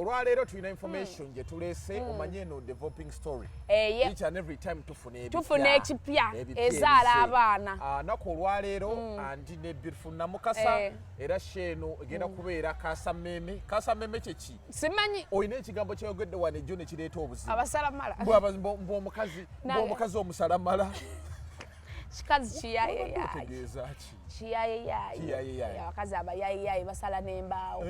olwaleero tulina information gye tulese omanye eno developing story each and every time tufuna ekipya ezaala abaana nako olwaleero andi ne beautiful namukasa era sheeno egenda kubeera kasameme kyeki simanyi olina ekigambo kyeyogedde wano ejjo ne kireeta obuzibu abasalamala bw'omukazi omusalamala kikazi kiyaye abakazi abayayeyaye basala n'embaawo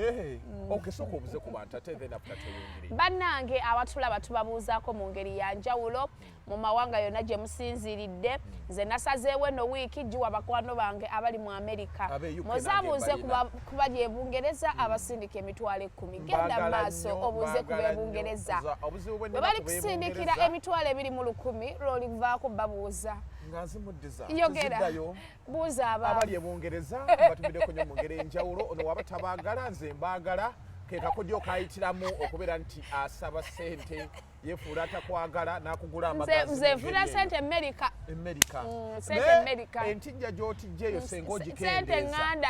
soka obuze ku bantu ate then after teyongere bannange abatulaba tubabuuzaako mu ngeri ya njawulo mu mawanga yonna gye musinziridde nze nasazeewo eno wiiki giwa bakwano bange abali mu Amerika muzaabuuze ku bali e Bungereza abasindika emitwalo 10 genda maaso obuuze ku b'e Bungereza bwe bali kusindikira emitwalo 20,000 lw'olivaako babuuza yogera buuza abali e Bungereza batumiddeko nnyo mu ngeri enjawulo ono waba tabaagala nze mbaagala ke kakodyo kayitiramu okubeera nti asaba ssente yefuula atakwagala n'akugula amagazi nze nfuna ssente Amerika entijja gy'otijjeeyo senga ssente nganda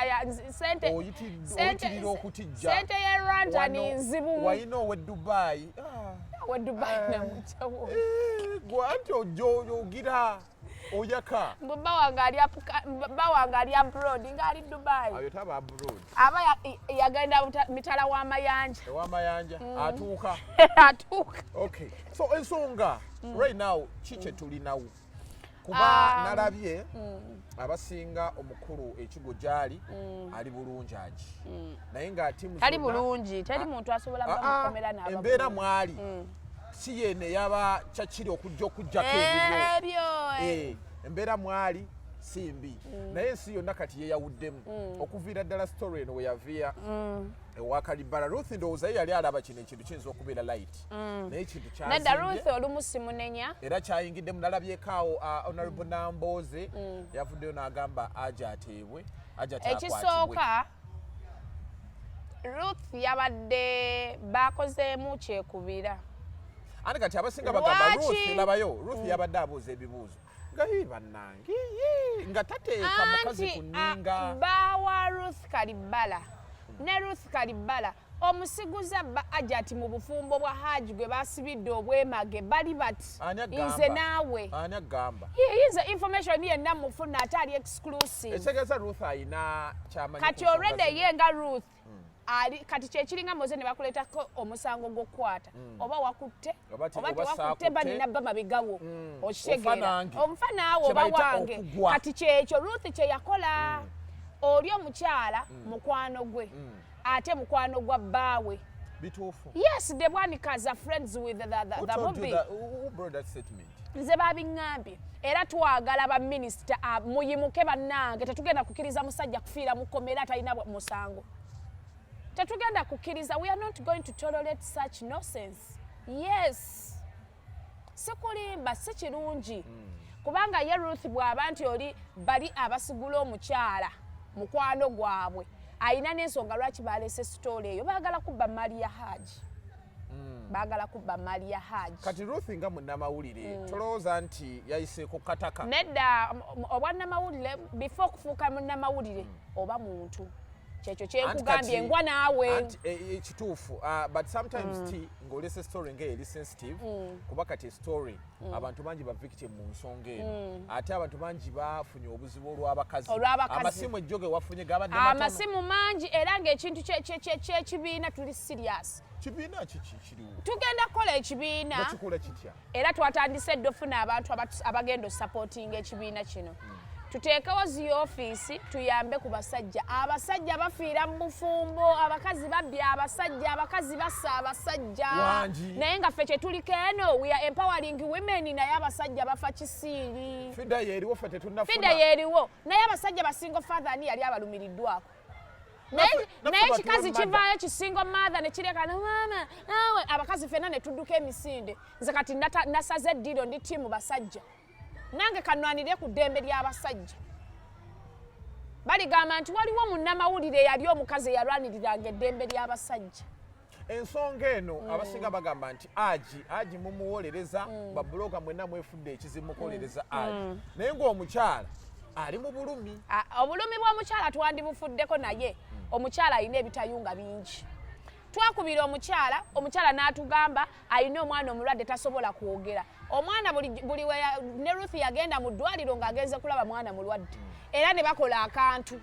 oyitira okutijja ssente y'e Rwanda nzibu wayina ow'e Dubai namukyawo gwanti ojogira oyaka bba wange ali abroad ng'ali Dubai ayo taba abroad aba yagenda mitala w'amayanja atuuka okay so ensonga right now kiche tulinawo kuba nalabye abasinga omukulu ekigo gyali ali bulungi aji naye nga timu ali bulungi teri muntu asobola bamukomera n'aba embeera mwali si yene yaba kyakiri okujjako ebyo embeera mwali simbi naye ensi yonna kati yeyawuddemu okuviira ddala story eno weyaviya ewa Kalibbala Ruth ndowooza yali alaba kino ekintu kiyinza okubeera light naye ekintu nedda Ruth olumu simunenya era kyayingiddemu nalabyekaawo honorable Namboze yavuddeyo n'agamba aja ateebwe ekisooka Ruth yabadde bakozeemu kyekubira andi kati abasinga bagamba Ruth labayo Ruth yabadde abuuza ebibuuzo bannange nga tateeka mukazi ku nninga bawa Ruth Kalibbala ne Ruth Kalibbala omusiguza Hajat mu bufumbo bwa Haji gwe basibidde obwemage bali bati nze naawe ani agamba yinza information yenna mufuna atali exclusive ekitegeza Ruth ayina kyamanyi kati already yenga Ruth ali kati kyekiringa moze ne bakuleetako omusango gw'okukwata oba wakutte oba tewakutte balina bba mabigawo okitegeera omufa naawe oba wange kati kyekyo Ruth kye yakola oli omukyala mukwano gwe ate mukwano gwa bbaawe bituufu yes the one kaza friends with the movie who brought that statement nze babiŋŋambye era twagala ba minisita muyimuke bannange tetugenda kukkiriza musajja kufiira mu kkomera atalina musango tetugenda kukkiriza we are not going to tolerate such nonsense yes sikulimba si kirungi kubanga ye Ruth bw'aba nti oli bali abasigula omukyala mukwano gwabwe ayina n'ensonga lwaki baleese story eyo baagala kubba mali ya Haji baagala kubba mali ya Haji kati Ruth nga munnamawulire tolowooza nti yayiseeko kataka nedda obwannamawulire before okufuuka munnamawulire oba muntu kyekyo kyekugambye engwa naawe ekituufu but sometimes ng'olese story ng'eri sensitive kuba kati story abantu bangi ba victim mu nsonga eno ate abantu bangi bafunye obuzibu olw'abakazi amasimu ejjoge wafunye gabadde matono amasimu mangi era ng'ekintu ky'ekibiina tuli serious kibiina kiki kiriwo tugenda kukola ekibiina bakikola kitya era twatandise dde ofuna abantu abagenda osupportinga ekibiina kino tuteekawo zi office tuyambe ku basajja abasajja bafiira mu bufumbo abakazi babbya abakazi bassa abasajja naye nga ffe kye tuliko eno we are empowering women naye abasajja bafa kisiiri fida yeeriwo ffe tetunnafuna fida yeeriwo naye abasajja basingo father ani yali abalumiriddwako naye kikazi kivaayo kisingo mother ne kireka mama nawe abakazi ffenna ne tudduka emisinde nze kati nasaze eddiro ndi tiimu basajja nange kanwanire ku ddembe ly'abasajja baligamba nti waliwo munnamawulire yali omukazi eyalwaniriranga eddembe ly'abasajja ensonga eno abasinga bagamba nti Haji mumuwolereza babuloga mwenna mwefudde ekizibu mukolereza Haji naye ng'omukyala ali mu bulumi obulumi bw'omukyala twandibufuddeko naye omukyala alina ebitayunga bingi twakubira omukyala n'atugamba alina omwana omulwadde tasobola kwogera. Omwana buli ne Ruth yagenda mu ddwaliro ng'agenze kulaba mwana mulwadde. Era ne bakola akantu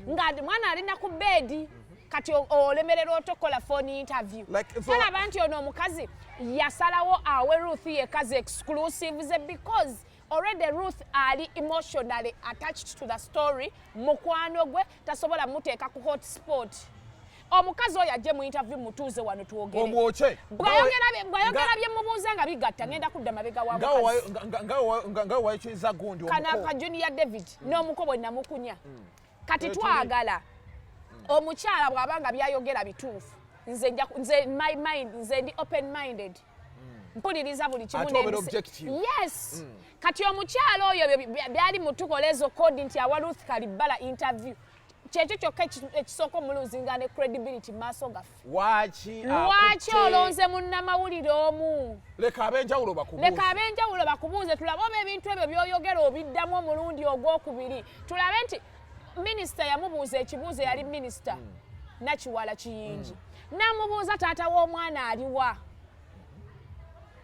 nga mwana alina ku beedi kati olemererwa otokola phone interview. Talaba nti ono omukazi yasalawo awe Ruth yekazi exclusive because already Ruth ali emotionally attached to the story. Mukwano gwe tasobola muteeka ku hotspot. Omukazi oyo ajje mu interview mutuuze wano tuogere. Omwoche. Bwayogera bye mubuuza nga bigatta ngenda kudda mabega wa mukazi. Nga wayikiza gundi omuko. Kana ka Junior David n'omukobo namukunya. Kati twagala omukyala bw'abanga byayogera bituufu. Nze my mind nze ndi open minded. Mpuliriza buli kimu yes. Kati omukyala oyo byali mutukolezo code nti awa Ruth Kalibbala interview. Kyekyo kyokka ekisooka omuluzinga ne credibility maaso gaffe. Lwaki olonze munnamawulire omu? Leka ab'enjawulo bakubuuze tulabe oba ebintu ebyo by'oyogera obiddamu omulundi ogwokubiri. Tulabe nti minisita yamubuuza ekibuuzo yali minisita Nakiwala Kiyingi. Namubuuza taata w'omwana aliwa.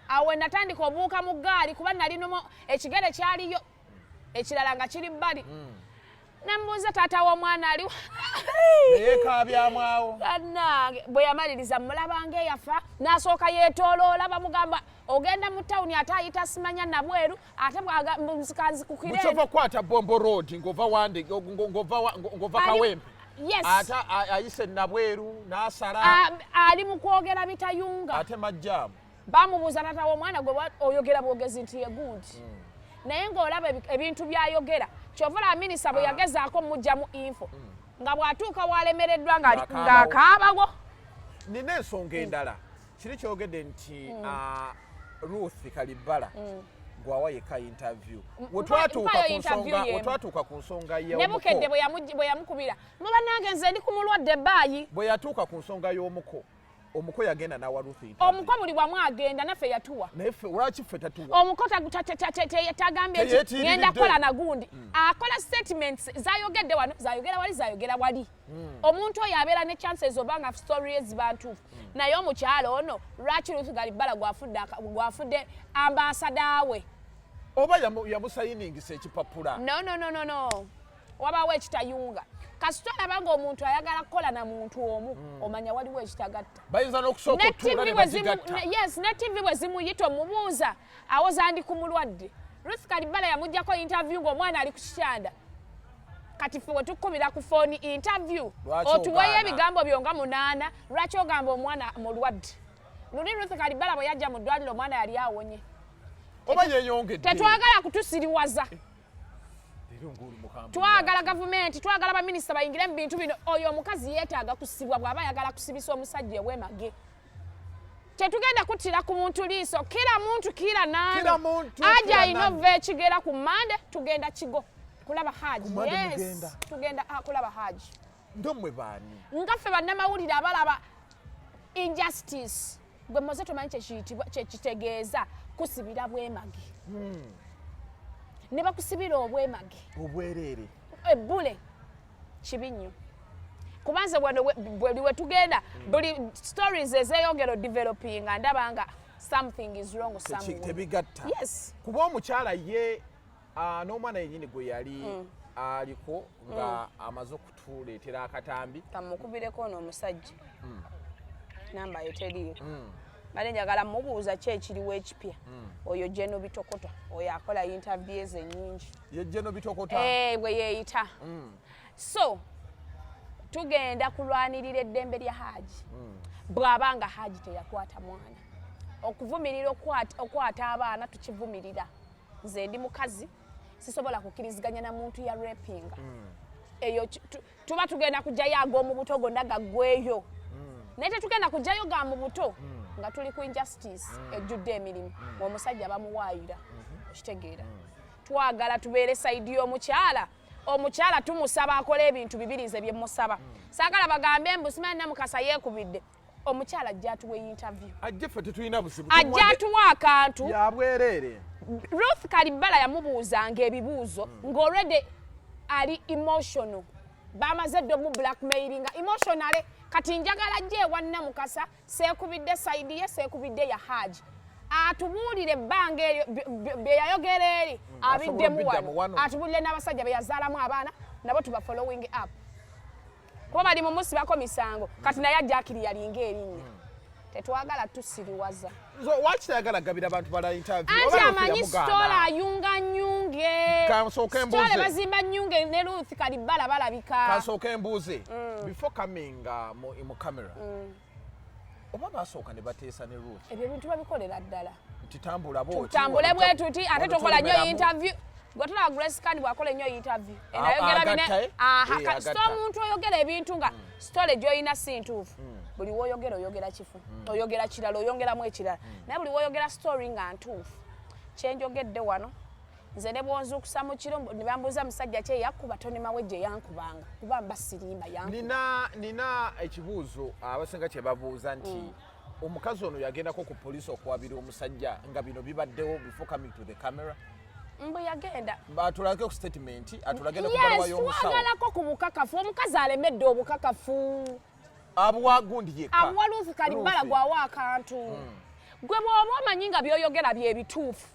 Awe natandika obuuka mu ggaali kuba nalinomo ekigere kyaliyo ekirala nga kiri bbali. Namubuuza taata w'omwana aliwa. Yeekabyamwawo. Kannange bwe yamaliriza mulabanga eyafa n'asooka yeetooloola bamugamba ogenda mu tawuni ate ayita simanya nabweru ate bwakanzikukira eno. Mukyova kwata Bombo Road ng'ova Wande ng'ova Kawempe. Yes. Ate ayise nabweru n'asala. Ali mu kwogera bitayunga. Ate majjaamu. Bamubuuza taata w'omwana gwe oyogera bwogezi nti ye good. Naye ng'olaba ebintu by'ayogera kyovula minisita bwe yagezaako mujjamu info nga bw'atuuka walemereddwa ng'akaabawo. Nina ensonga endala kiri kyogedde nti Ruth Kalibbala gwawa yeka interview wetwatuuka ku nsonga Nebukedde bwe yamukubira mubanange nze ndi ku mulwadde baayi. Bwe yatuuka ku nsonga y'omuko omuko yagenda nawa Ruth interview. Omuko buli bwamu agenda naffe yatuwa. Naye ffe lwaki ffe tatuwa? Omuko tagambye nti ngenda kukola nagundi. Akola statements zayogedde wano zayogera wali. Omuntu oyo abeera ne chances obanga story eziba ntuufu. Naye omukyalo ono lwaki Ruth Kalibbala gwafudde ambassador we. Oba yamusayiningisa ekipapula. No. Wabaawo ekitayunga. Kasita olabanga omuntu ayagala kukola na muntu omu omanya waliwo ekitagatta. Bayinza n'okusooka otuula ne bagigatta. Yes, ne TV bwe zimuyita omubuuza awoza ndi ku mulwadde. Ruth Kalibbala yamuggyako interview ng'omwana ali ku kitanda. Kati ffe we tukubira ku phone interview otuweeyo ebigambo byonga 8 lwaki ogamba omwana mulwadde. Luli Ruth Kalibbala bwe yajja mu ddwaliro omwana yali awonye. Oba yeeyongedde. Tetwagala kutusiriwaza. Twagala gavumenti, twagala baminisita bayingire mu bintu bino. Oyo omukazi yeetaaga kusibwa bw'aba ayagala kusibisa omusajja ew'emage. Tetugenda kuttira ku muntu liiso. Kila muntu kila nani. Aja inova ekigera ku Mande tugenda Kigo. Kulaba Haji. Yes. Tugenda kulaba Haji. Ndomwe baani. Ngaffe bannamawulire abalaba injustice. Gwe moze tumanyi kitegeeza kusibira bw'emage. Ne bakusibira obwemage. Obwerere. Ebbule. Kibi nnyo. Kubanze bwe tugenda buli stories ezeyongera developing ndabanga something is wrong somewhere. Tebigatta. Yes. Kuba omukyala ye n'omwana yennyini gwe yali aliko nga amaze okutuleetera akatambi. Kamukubireko n'omusajja. Namba yo teriyo. Bale njagala mubuuza ki ekiriwo ekipya. Oyo Jeno Bitokota oyo akola interviews ennyingi. Ye Jeno Bitokota. Bwe yeeyita. So tugenda kulwanirira eddembe lya Haji. Bw'abanga Haji teyakwata mwana. Okuvumirira okwata abaana tukivumirira. Nze ndi mukazi sisobola kukiriziganya na muntu ya rapinga. Eyo tuba tugenda kujjayo ag'omu buto gonna gaggweyo. Naye tetugenda kujjayo ga mu buto nga tuli ku injustice ejjudde emirimu omusajja bamuwaayira okitegeera. Twagala tubeere sayidi y'omukyala. Omukyala tumusaba akola ebintu bibirize bye musaba. Saagala bagambe mbusimanyi Namukasa yeekubidde. Omukyala ajja atuwa interview. Ajja ffe tetulina busibu. Ajja atuwa akantu. Ya bwerere. Ruth Kalibbala yamubuuzanga ebibuuzo ng'already ali emotional. Bamaze ddo mu blackmailinga emotionally kati njagala je wanna mukasa sekubidde side ye sekubidde ya Haji atubuulire ebbanga eryo bye yayogera eri abiddemu wano atubuulire n'abasajja be yazaalamu abaana nabo tuba following up kuba bali mu musibako misango kati naye ajakiri yalinga erinnya tetwagala tusiriwaza wakitayagala gabira abantu bala interview anti amanyi stola ayunga nyunge stola bazimba nyunge ne Ruth Kalibbala balabika kasooka embuuze before coming mu camera oba basooka ne bateesa ne Ruth ebyo bintu babikolera ddala tutambula bwoti tutambule bwe tuti ate tokola nnyo interview gotula Grace kandi bwakola nnyo interview enayogera bine sto omuntu oyogera ebintu nga story gyoyina si ntuufu buli woyogera oyogera kifu oyogera kirala oyongeramu ekirala naye buli woyogera story nga ntuufu kyenjogedde wano nze ne bwonzuukusa mu kiro ne bambuuza musajja kye yakuba tonemawe gye yankubanga kuba mba sirimba yankuba nina ekibuuzo abasinga kye babuuza nti omukazi ono yagendako ku poliisi okuwabira omusajja nga bino bibaddewo before coming to the camera mbu yagenda atulage ku statement atulage ne ku baluwa y'omusawo twagalako ku bukakafu omukazi alemedde obukakafu abuwa gundi yekka abuwa Ruth Kalibbala gwawa akantu gwe bw'oba omanyi nga byoyogera bye bituufu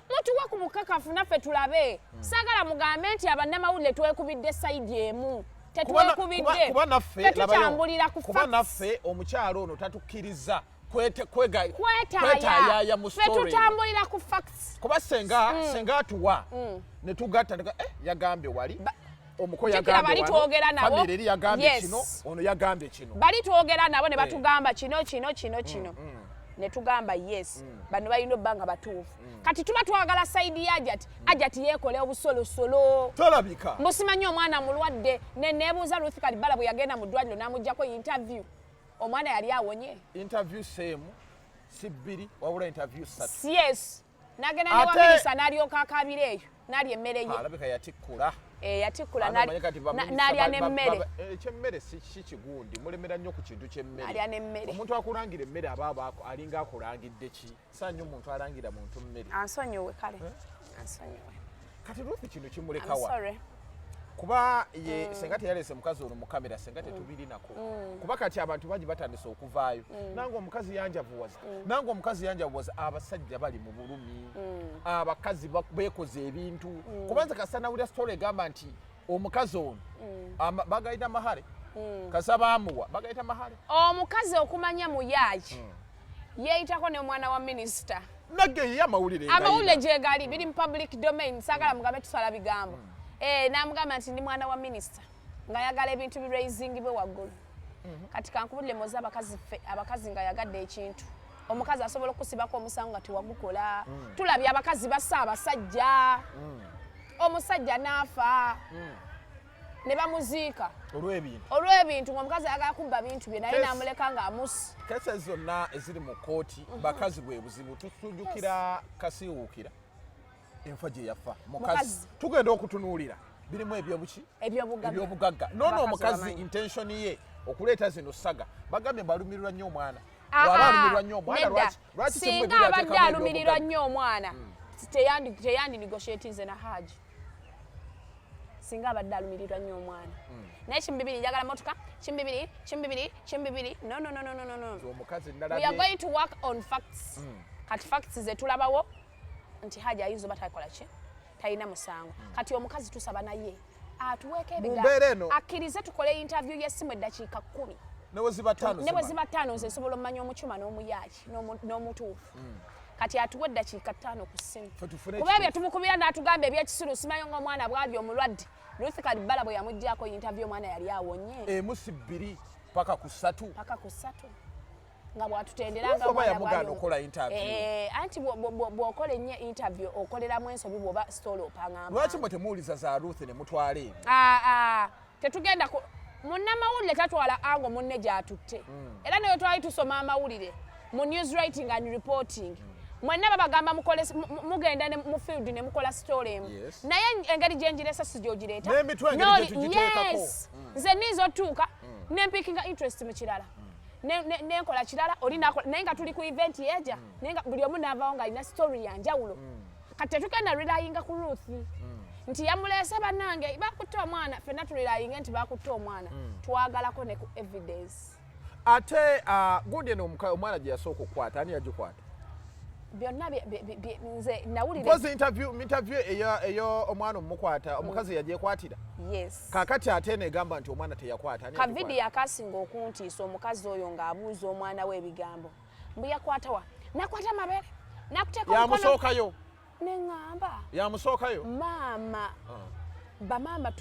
mutuwa ku bukakafu naffe tulabe saagala mugambe nti abannamawulire twekubidde sayidi emu tetwekubidde tetutambulira ku kuba naffe omukyalo ono tatukkiriza kwetaayaya mu story tetutambulira ku facts kuba senga atuwa ne tugatta yagambye wali omuko yagambye famire eri yagambye kino ono yagambye kino bali twogera nabo ne batugamba kino ne tugamba yes bano balina obbanga batuufu kati tuba twagala sayidi ya Hajat yeekole obusolosolo tolabika musimanyi omwana mulwadde nebuuza Ruth Kalibbala bwe yagenda mu ddwaliro n'amugyako interview omwana yali awonye interview seemu si bbiri wabula interview ssatu yes nagenda ne waminisa n'alyoka akabira eyo n'alya emmere ye alabika yatikkula yatikkula n'alya n'emmere ekyemmere si kigundi mulemera nnyo ku kintu ky'emmere alya n'emmere omuntu akulangira emmere aba alinga akulangidde ki saa nnyo omuntu alangira muntu mmere ansonyiwe kale ansonyiwe kati Ruth kino kimulekawa kuba ye senga teyalese mukazi ono mu kamera senga tetubiri nako kuba kati abantu bangi batandise okuvaayo nange omukazi yanjavuwaza abasajja bali mu bulumi abakazi beekoze ebintu kuba nze kasanawulira story egamba nti omukazi ono bagayita mahale kasa baamuwa bagayita mahale omukazi okumanya muyaaki yeeyitako ne omwana wa minisita nagge ye amawulire gyegali biri mu public domain saagala mugambe tusala bigambo namugamba nti ndi mwana wa minisita ng'ayagala ebintu biraisingibwe waggulu kati kankubulire moze abakazi nga yagadde ekintu omukazi asobola okusibako omusango nga tewagukola tulabye abakazi bassa abasajja omusajja n'afa ne bamuziika olw'ebintu ng'omukazi ayagala kubba bintu bye naye n'amuleka ng'amusi kese zonna eziri mu kkooti bakazi bwe buzibu tutujjukira kasiwuukira enfa gye yafa mukazi tugenda okutunuulira birimu ebyobugagga nono omukazi intention ye okuleeta zino saga bagambye balumirirwa nnyo omwana wabalumirirwa nnyo omwana singa abadde alumirirwa nnyo omwana teyandi negotiatinze na Haji singa abadde alumirirwa nnyo omwana naye kimbibiri njagala motoka kimbibiri no we are going to work on facts kati facts zetulabawo nti Haji ayinza oba takola ki talina musango kati omukazi tusaba naye atuweeko ebigambo akkirize tukole interview y'essimu eddakiika 10 ne bwe ziba 5 nze nsobola omumanya omukyuma n'omuyaaki n'omutuufu kati atuwe eddakiika 5 ku ssimu kuba ebyo tumukubira n'atugamba ebyekisiru simanyi ng'omwana bwali omulwadde Ruth Kalibbala bwe yamuggyako interview omwana yali awonye emu si 2 paka ku 3 nga bwatutenderanga yamugana okola interview anti bw'okola ennyo interview okoleramu ensobi bw'oba story opangamba lwaki mwe temuwuliza za Ruth ne mutwala ebyo tetugenda munnamawulire tatwala ango munne gy'atutte era nayo twali tusoma amawulire mu news writing and reporting mwenna babagamba mugenda mu field ne mukola story emu naye engeri gyenjiresa si gyogireeta nze niiza otuuka nempikinga interest mu kirala nenkola kirala oli naye nga tuli ku event yeja naye nga buli omu naavaawo ng'alina story yanjawulo kati tetugenda relayinga ku Ruth nti yamulese bannange bakutte omwana ffenna tulirayinge nti bakutte omwana twagalako ne ku evidence ate gundi eno omwana gye yasooka okukwata ani yagikwata byonna nze nawulira mpozi interview eyo omwana omukwata omukazi yagyekwatira yes kakati ate negamba nti omwana teyakwata ka vidiyo akasinga okuntiisa omukazi oyo ng'abuuza omwana we ebigambo mbu yakwatawa nakwata amabere nakuteeka yamusookayo neŋŋamba yamusookayo maama bamaama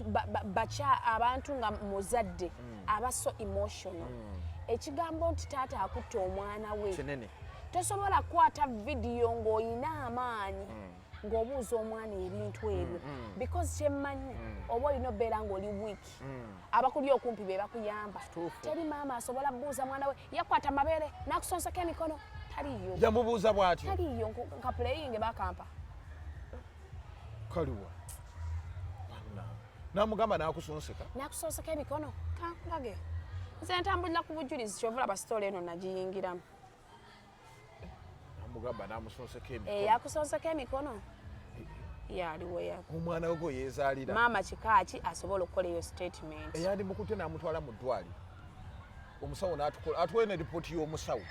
bakya abantu nga muzadde aba so emotional ekigambo nti taata akutte omwana we kinene tosobola kukwata vidiyo ng'olina amaanyi ng'obuuza omwana ebintu ebyo because kyemmanyi oba olina obeera ng'oli wiiki abakuli okumpi be bakuyamba teri maama asobola buuza mwana we yakwata amabeere n'akusonsako emikono taliyo yamubuuza bw'atyo taliyo nka playing bakampa kaliwa namugamba n'akusonseka n'akusonseka emikono kankulage nze ntambulira ku bujulizi kyovula basitoola eno nagiyingiramu namugamba n'amusonseka emikono yakusonseka emikono yaliwo omwana we yeezaalira maama kikaaki asobola okukola eyo statement eyandi mukutte n'amutwala mu ddwaliro omusawo atuwe ne ripooti y'omusawo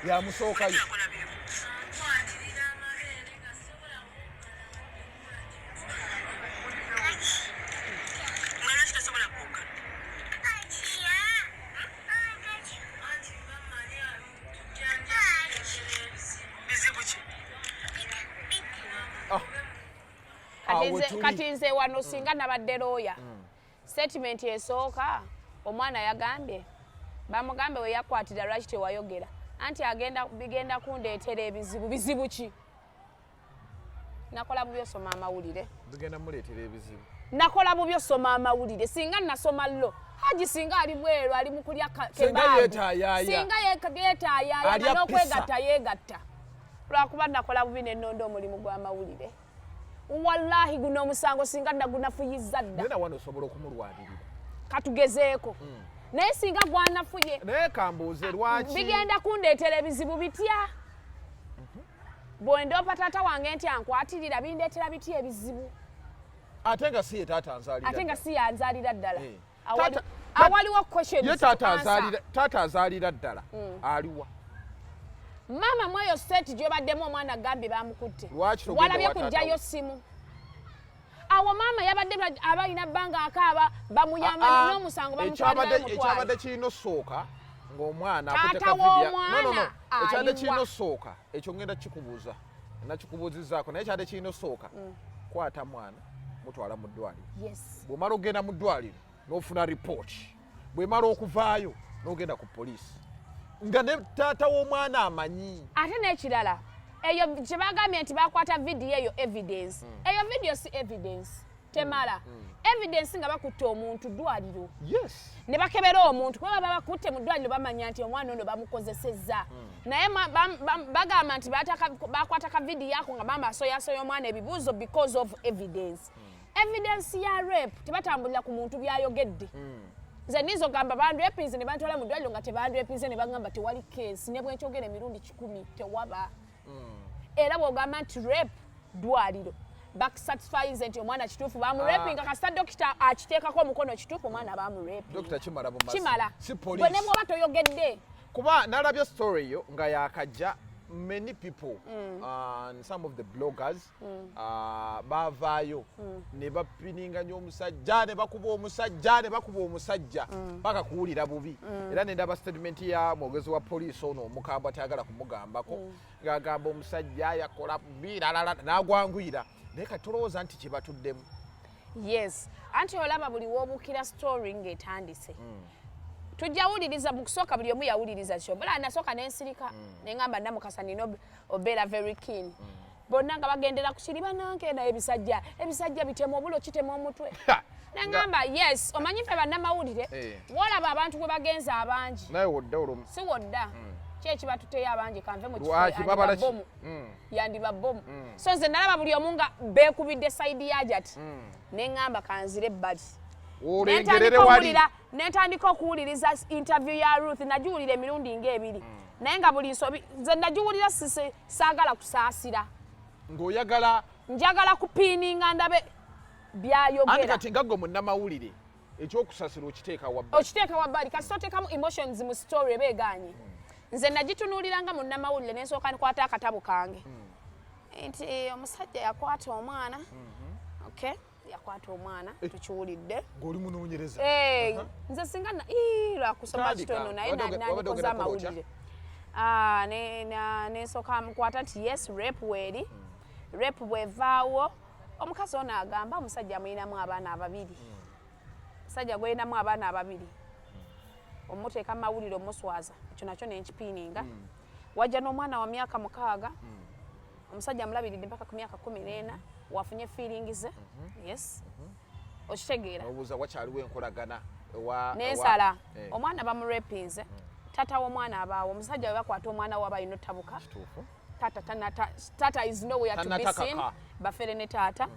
yamusookayo kati nze wano singa nabadde looya statement esooka omwana yagambye bamugambe we yakwatira lwaki tewayogera anti bigenda kundeetera ebizibu bizibu ki nakola bubyo soma amawulire bigenda muleetera ebizibu nakola bubyo soma amawulire singa nasoma lo Haji singa ali bweru ali mukulya kebabu singa yeetaayaaya n'okwegatta yeegatta lwakuba nakola bubi n'ennondo omulimu gw'amawulire wallahi guno omusango singa nagunafuyizza dda nena wano osobola okumulwanirira katugezeeko naye singa gwanafuye naye kambuuze lwaki bigenda kundeetera ebizibu bitya bwendoopa taata wange nti ankwatirira bindeetera bitya ebizibu ate nga si ye taata anzaalira ate nga si yanzaalira ddala awaliwo question taata azaalira ddala aliwa maama mweyo state gy'obaddemu omwana gambye bamukutte Lwaki walabye kujjayo simu awo maama yabadde abalina bbanga akaaba bamuyamba n'omusango bamutwalira ekyabadde kirina osooka ng'omwana taata w'omwana ekyabadde kirina osooka ekyo ngenda kikubuuza nakikubuuzizzaako naye ekyabadde kirina osooka kwata mwana mutwala mu ddwaliro bw'omala ogenda mu ddwaliro n'ofuna ripooti bw'emala okuvaayo n'ogenda ku poliisi nga ne taata w'omwana amanyi ate n'ekirala eyo kye bagambye nti bakwata vidiyo eyo evidence eyo vidiyo si evidence temala evidence nga bakutte omuntu ddwaliro ne bakebera omuntu kuba baba bakutte mu ddwaliro bamanya nti omwana ono bamukozesezza naye bagamba nti bakwata ka vidiyo ako nga bamba asoyasoya omwana ebibuuzo because of evidence ya rape tebatambulira ku muntu byayogedde nze nizo gamba bandrepinze ne bantwala mu ddwaliro nga tebandrepinze ne bagamba tewali keesi ne bwenkyogera emirundi 10 tewaba era bw'ogamba nti rape ddwaliro bakusatisfyinze nti omwana kituufu bamurepinga kasita dokita akiteekako omukono kituufu omwana bamurepinga kimala bwe ne bw'oba toyogedde kuba nalabye story eyo nga yakajja many people and some of the bloggers bavaayo ne bapininganya omusajja ne bakuba omusajja paka kuwulira bubi era ne ndaba statement ya mwogezi wa poliisi ono omukambwe atayagala kumugambako ng'agamba omusajja yakola bubi n'agwanguyira naye kati tolowooza nti kyebatuddemu yes anti olaba buli woobukira story ng'etandise tujja wuliriza mu kusooka buli omu yawuliriza kyo bula nasooka n'ensirika ne ngamba namukasa nina obeera very keen bonna nga bagendera ku kiri banange naye ebisajja bitema obulo kitema omutwe Nangamba yes omanyi fe bannamawulire walaba abantu gwe bagenza abangi naye wodda olumu si wodda kyeki batuteyo abangi kanve mu kifo yandiba bomu so nze nalaba buli omu nga beekubidde sayidi ya Hajat ne ŋŋamba kanzire ebbali netandika okuwuliriza interview ya Ruth nagiwulira emirundi ng'ebiri naye nga buli nsobi nze nagiwulira saagala kusaasira njagala kupiininga ndabe byayogera andi kati nga gwe munnamawulire ekyokusasira okiteeka wabbali kasi toteekamu emotions mu story ebeeganye nze nagitunuuliranga munnamawulire nensooka nkwata akatabo kange nti omusajja yakwata omwana okay yakwata omwana tukiwulidde ng'oli munoonyereza nze singa lwakusoma kitono naye nandikoze amawulire nensooka mukwata nti yes rape weeri rape bwevaawo omukazi ono agamba omusajja amuyinamu abaana ababiri omusajja gweyinamu abaana ababiri omuteeka mawulire omuswaza ekyo nakyo nenkipiininga wajja n'omwana wa myaka 6 omusajja amulabiridde mpaka ku myaka 14 wafunye feeling ze yes okitegeera obuuza wakyaliwo enkolagana nensala omwana bamurepinze tata w'omwana abaawo omusajja we bakwata omwana we abayina ottabuka tata is nowhere to be seen bafere ne taata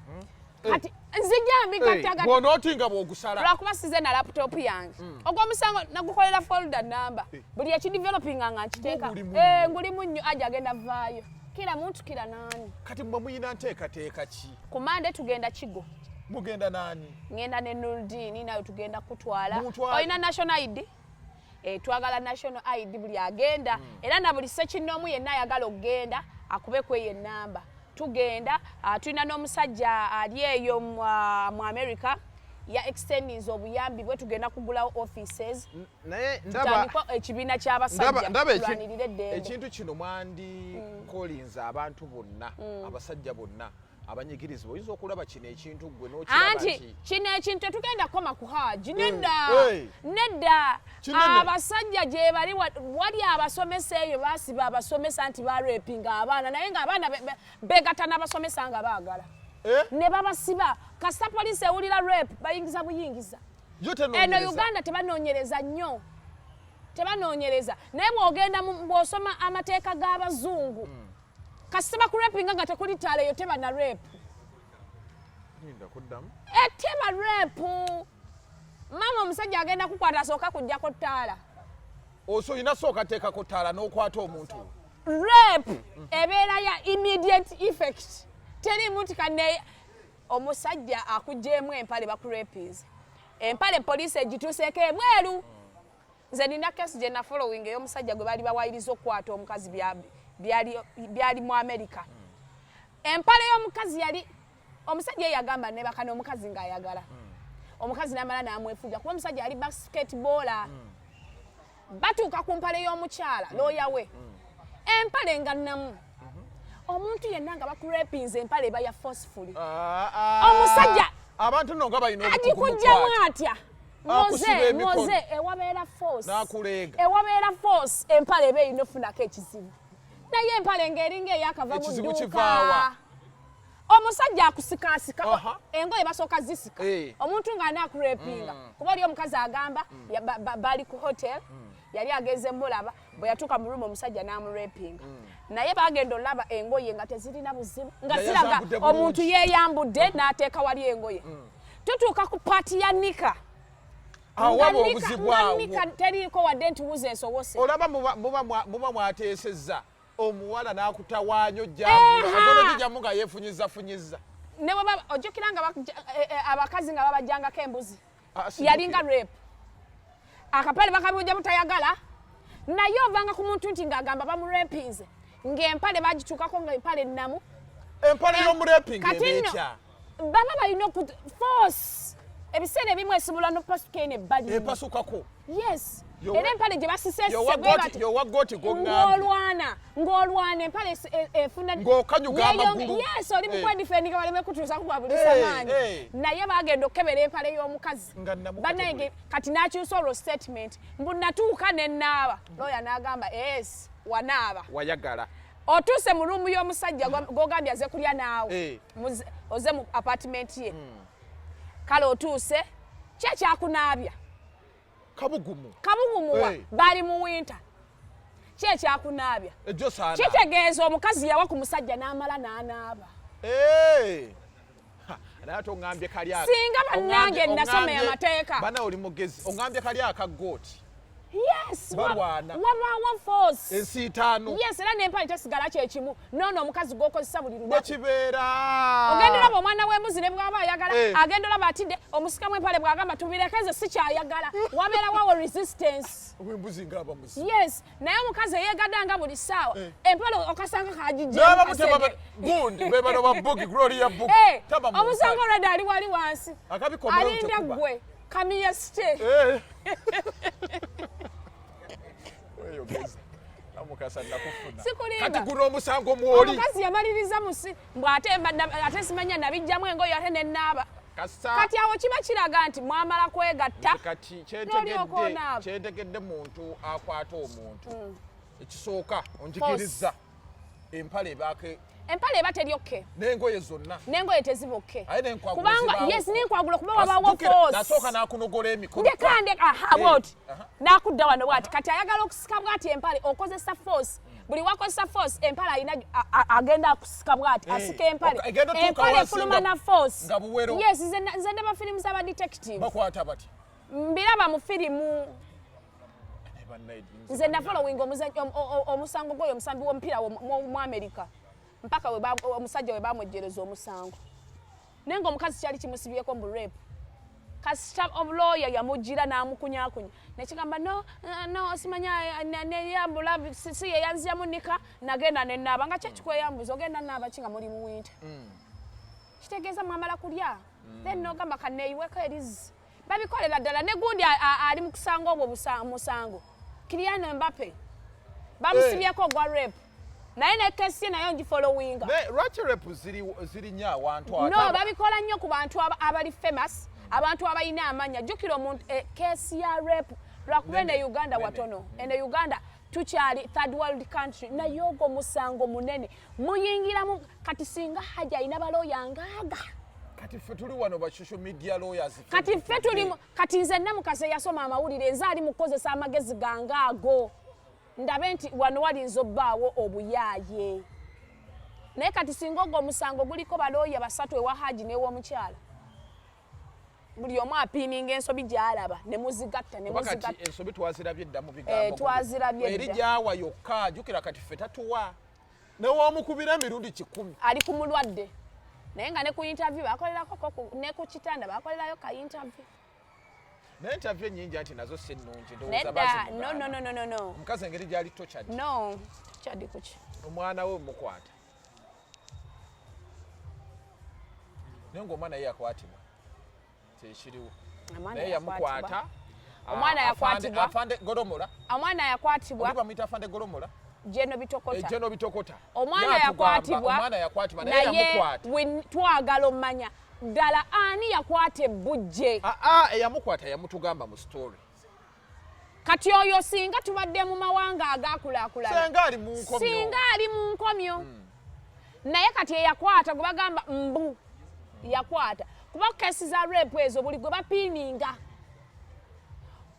kati nzijambi kataga bw'onootinga bw'ogusala lwakuba size na laptop yange ogw'omusango nagukolera folder number buli ekidevelopinga nga nkiteeka ngulimu nnyo aja agenda vaayo kila muntu kila nani kati mwe muyina nteekateeka ki ku Monday tugenda Kigo mugenda nani ngenda ne Nuruddin nayo tugenda kutwala olina national ID twagala national ID buli agenda era na buli sekinoomu yenna ayagala okugenda akube kweyo enamba tugenda tulina n'omusajja ali eyo mu America ya extendings obuyambi bwe tugenda kugulawo offices naye ndaba ekibiina ky'abasajja kulwanirira eddembe ekintu kino mwandi kolinza abantu bonna abasajja bonna abanyigirizibwa oyinza okulaba kino ekintu gwe n'okiraba anti kino ekintu tetugenda kukoma ku Haji nedda abasajja gye bali wali abasomesa eyo basiba abasomesa nti barepinga abaana naye nga abaana begatta n'abasomesa nga baagala ne babasiba kasita poliisi ewulira rape bayingiza buyingiza eno Uganda tebanoonyereza nnyo tebanoonyereza naye bw'osoma amateeka g'abazungu kasita bakurepinga nga tekuli ttaala eyo teba na rape teba rape mama omusajja agenda kukwata asooka kujjako ttaala osoyina sooka teekako ttaala n'okwata omuntu rape ebeera ya immediate effect teri muntu kanne omusajja akujeemu empale bakurepinze empale poliisi egituuseeko ebweru nze nina kesi gye na following ey'omusajja gwe baali bawayiriza okukwata omukazi byali mu America empale y'omukazi yali omusajja yagamba ne bakana omukazi ng'ayagala omukazi n'amala n'amwefuga kuba omusajja yali basketballer batuuka ku mpale y'omukyala looya we empale nga nnamu omuntu yenna nga bakurepinze empale eba ya forcefully omusajja abantu nno nga balina agikujjamu atya moze ewabeera force ewabeera force empale eba erina ofunako ekizibu naye empale ng'eringa eyakava mu dduuka omusajja akusikasika engoye basooka zisika omuntu ng'anaakurepinga kuba oli omukazi agamba bali ku hotel yali ageze mulaba bwe yatuuka mu rumu omusajja n'amurepinga naye bagenda olaba engoye nga tezirina buzibu nga ziraga omuntu yeeyambudde n'ateeka wali engoye tutuuka ku paati ya nika nika teriiko wadde nti wuze ensobose olaba muba mwateesezza omuwala n'akutawaanyo jjambu nga yeefunyizafunyiza ne bweba ojjukira nga abakazi nga babajjangako embuzi yalinga rape akapale bakabujja butayagala naye ovanga ku muntu nti ng'agamba bamurepinze ng'empale bagituukako ng'empale nnamu empale y'omurepinga ebeekya baba balina force ebiseera ebimu esibula n'opasuka eno ebbali epasukako yes era empale gye basisese ng'olwana empale efuna ng'okanyuga amagulu yes oli mukwedifendinga baleme kutuusa kugwabulisa maanyi naye bagenda okukebera empale y'omukazi banaye kati n'akyusa olwo statement mbu natuuka ne nnaaba looya n'agamba yes wanaaba wayagala otuuse mu ruumu y'omusajja gw'ogambye aze kulya naawe oze mu apartment ye kale otuuse kyekyakunaabya kabugumuwa bali mu winter kyekyakunaabya kitegeeza omukazi yawa ku musajja n'amala n'anaaba singa bannange nasoma amateeka bana oli mugezi ongambye kali akaggooti yes wabaawo force ensi itaano yes era n'empale tesigala kyekimu noono omukazi gwokozesa buli lunaku nekibeera ogenda olaba omwana w'embuzi ne bw'aba ayagala agenda olaba atidde omusikamu empale bw'agamba tubirekeze si kyayagala wabeerawo resistance w'embuzi ng'abamuzi yes naye omukazi eyeegadda nga buli ssaawa empale okasanga kagijje gundi bebano babugi gloria bugi omusango olwedde ali wali wansi alinda ggwe kamiya site kati guno omusango mwoli omukazi yamaliriza musi ate simanya nabijjamu engoyo ate nenaaba kati awo kiba kiraga nti mwamala kwegatta kati kyentegedde muntu akwata omuntu ekisooka onjigiriza empale eba teryokke n'engoye zonna n'engoye tezibokke kubanga yes n'enkwagulo kuba wabawo force nasooka n'akunogola emikono bwoti n'akudda wano bwati kati ayagala okusika bwati empale okozesa force buli wakozesa force empale alina agenda akusika bwati asika empale efuluma na force yes nze ndaba firimu z'aba detective bakwata bati mbiraba mu firimu nze nafollowing omusango gwoyo omusambi w'omupiira mu America mpaka omusajja we bamwejjereza omusango naye ng'omukazi kyali kimusibyeko mu rape kasita obuloya yamugira n'amukunyakunya nekigamba no simanya neyambula si yeyanzyamu nika nagenda nenaaba nga kyekikweyambuza ogenda naaba kinga muli mu winter kitegeeza mwamala kulya then nogamba kaneeyiweko erizi babikolera ddala ne gundi ali mu kusanga obwo musango Kylian Mbappe bamusibyeko ogwa rape naye nekesi nayo ngifollowinga lwaki rape ziri nnyo awantu no babikola nnyo ku bantu abali famous abantu abalina amanya jjukira omuntu kesi ya rape lwakuba ene Uganda watono ene Uganda tukyali third world country naye ogwo musango munene muyingiramu kati singa Haji alina balooya ngaaga kati ffe tuli wano ba social media lawyers kati ffe tuli kati nze namukase yasoma amawulire nze ali mukozesa amagezi gangaago ndabe nti wano walinza obbaawo obuyaaye naye kati singa ogwo omusango guliko balooya basatu ewa Haji n'ew'omukyala buli omu apiininga ensobi gy'alaba ne muzigatta kati ensobi twazirabye dda mu bigambo twazirabye eri gyawa yokka jjukira kati ffe tatuwa newamukubira emirundi 100 ali ku mulwadde naye nga ne ku interview bakolerako ne ku kitanda bakolerayo ka interview naye interview ennyingi ati nazo si nnungi no omukazi engeri gyali tochad no tochad kuki omwana we mukwata naye ng'omwana ye yakwatibwa kyekiriwo naye yamukwata omwana yakwatibwa afande golomola omwana yakwatibwa bamuyita afande golomola jeno bitokota omwana yakwatibwa naye twagala omanya ddala ani yakwata ebbujje eyamukwata yamutugamba mu story kati oyo singa tubadde mu mawanga agaakulaakulana singa ali mu nkomyo naye kati eyakwata gwe bagamba mbu yakwata kuba kesi za rape ezo buli gwe bapiininga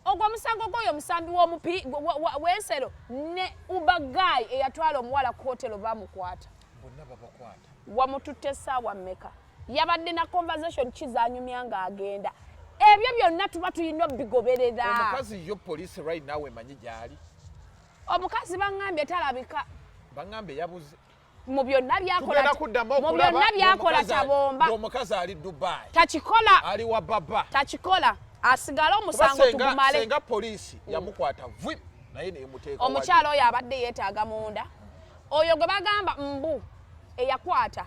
ogwo omusango gwoyo omusambi w'ensero ne ubagayi eyatwala omuwala ku hotelo bamukwata bonna babakwata wamututte essaawa mmeka yabadde na conversation kizanyumya ng'agenda ebyo byonna tuba tulina obigoberera omukazi yo police right now emanyi gyali omukazi baŋŋambye talabika baŋŋambye yabuze mu byonna byakola tabomba omukazi ali Dubai takikola ali wa baba takikola asigale omusango tugumale senga poliisi yamukwata vwi naye nemuteeka omukyalo oyo abadde yeetaaga munda oyo gwe bagamba mbu eyakwata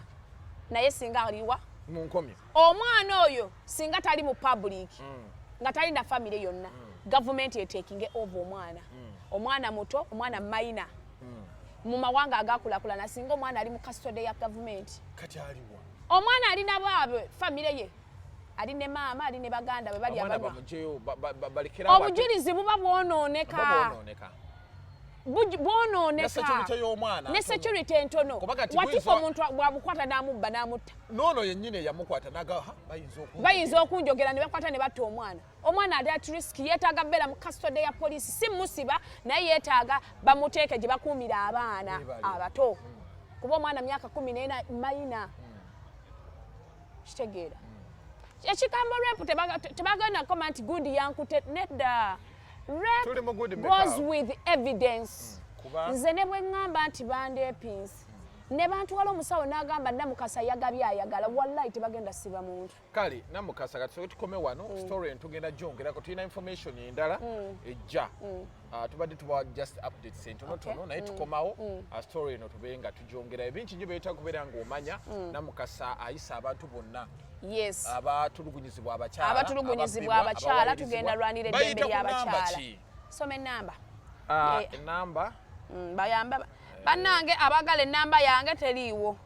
naye singa aliwa mu nkomyo omwana oyo singa tali mu public nga tali na family yonna gavumenti eteekinge over omwana muto omwana minor mu mawanga agakulakulana singa omwana ali mu custody ya gavumenti kati aliwa omwana alina baabe family ye ali ne maama ali ne baganda bwe bali abanywa obujulizi buba bwonooneka bwonooneka ne security entono watifa omuntu bwamukwata n'amubba n'amutta noono yennyini eyamukwata naga bayinza okunjogera ne bakwata ne batta omwana ali at risk yeetaaga beera mu custody ya poliisi si musiba naye yeetaaga bamuteeke gye bakuumira abaana abato kuba omwana myaka 14 mayina kitegeera ekigambo rape tebagandako nti gundi yankute nedda rape goes with evidence nze ne bwe ŋŋamba nti bandeepinsi ne bantwala omusawo n'agamba Namukasa yagabye ayagala wallahi tebagenda siba muntu kale Namukasa kati tukome wano story entugenda gyongerako tulina information endala ejja tubadde tuba just updates entonotono naye tukomawo story eno tube nga tugyongera ebingi nyo beeta kubeera ng'omanya Namukasa ayisa abantu bonna yes abatulugunyizibwa abakyala tugenda lwanira eddembe ly'abakyala soma ennamba ennamba bayamba bannange abagala ennamba yange teriiwo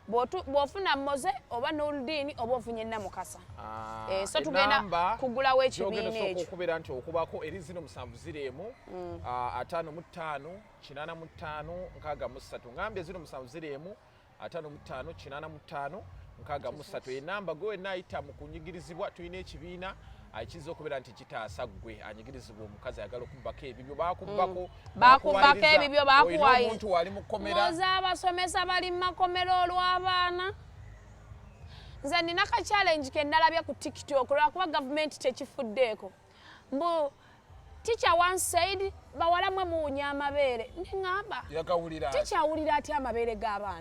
bw'ofuna Moze oba Nurdin oba ofunye Namukasa so tugenda kugulawo ekibiina ekyo okubeera nti okubako eri 0705 55 85 63 ngambye 0705 55 85 63 enamba gwe naayita mu kunyigirizibwa tulina ekibiina akiza okubeera nti kitaasa ggwe anyigirizibwa omukazi ayagala okubbako ebibyo bakubbako ebibyo bakuwayo omuntu wali mu kkomera oza abasomesa bali mu makomera olw'abaana nze nina ka challenge ke nalabye ku TikTok lwakuba gavumenti tekifuddeeko mbu teacher once said bawala mwe muwunya amabeere neŋŋamba yakawulira teacher awulira atya amabeere g'abaana